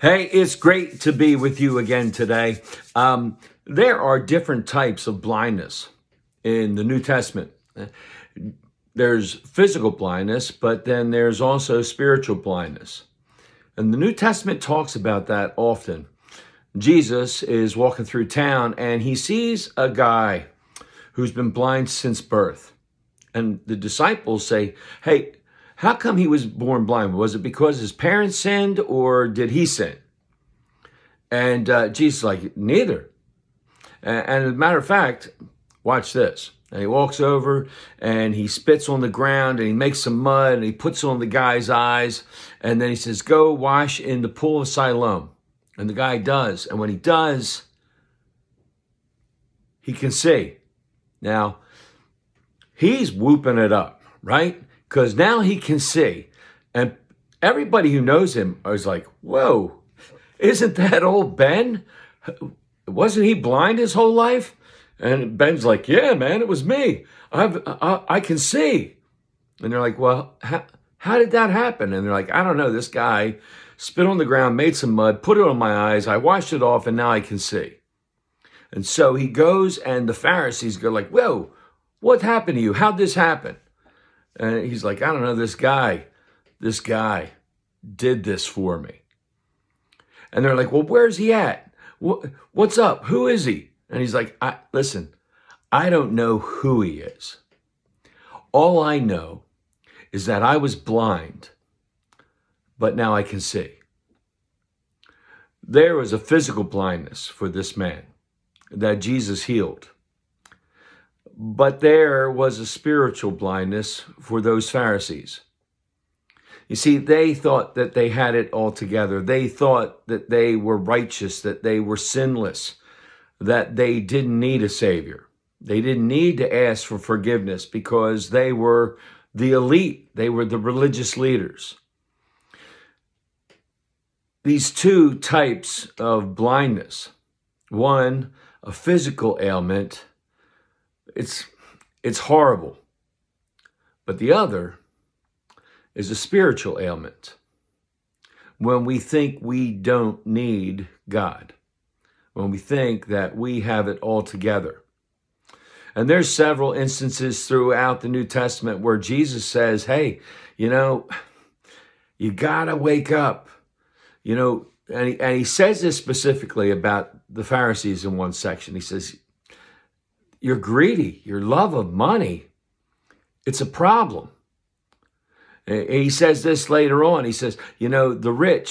Hey, it's great to be with you again today. There are different types of blindness in the New Testament. There's physical blindness, but then there's also spiritual blindness. And the New Testament talks about that often. Jesus is walking through town and he sees a guy who's been blind since birth. And the disciples say, hey, how come he was born blind? Was it because his parents sinned or did he sin? And Jesus is like, neither. And as a matter of fact, watch this. And he walks over and he spits on the ground and he makes some mud and he puts it on the guy's eyes. And then he says, go wash in the pool of Siloam. And the guy does. And when he does, he can see. Now, he's whooping it up, right? Because now he can see. And everybody who knows him is like, whoa, isn't that old Ben? Wasn't he blind his whole life? And Ben's like, yeah, man, it was me. I can see. And they're like, well, how did that happen? And they're like, I don't know. This guy spit on the ground, made some mud, put it on my eyes. I washed it off and now I can see. And so he goes and the Pharisees go like, whoa, what happened to you? How'd this happen? And he's like, I don't know, this guy did this for me. And they're like, well, where's he at? What's up? Who is he? And he's like, listen, I don't know who he is. All I know is that I was blind, but now I can see. There was a physical blindness for this man that Jesus healed. But there was a spiritual blindness for those Pharisees. You see, they thought that they had it all together. They thought that they were righteous, that they were sinless, that they didn't need a Savior. They didn't need to ask for forgiveness because they were the elite. They were the religious leaders. These two types of blindness, one, a physical ailment, it's horrible. But the other is a spiritual ailment. When we think we don't need God, when we think that we have it all together. And there's several instances throughout the New Testament where Jesus says, hey, you gotta wake up. And he says this specifically about the Pharisees in one section. He says, you're greedy, your love of money, it's a problem. He says this later on. He says, the rich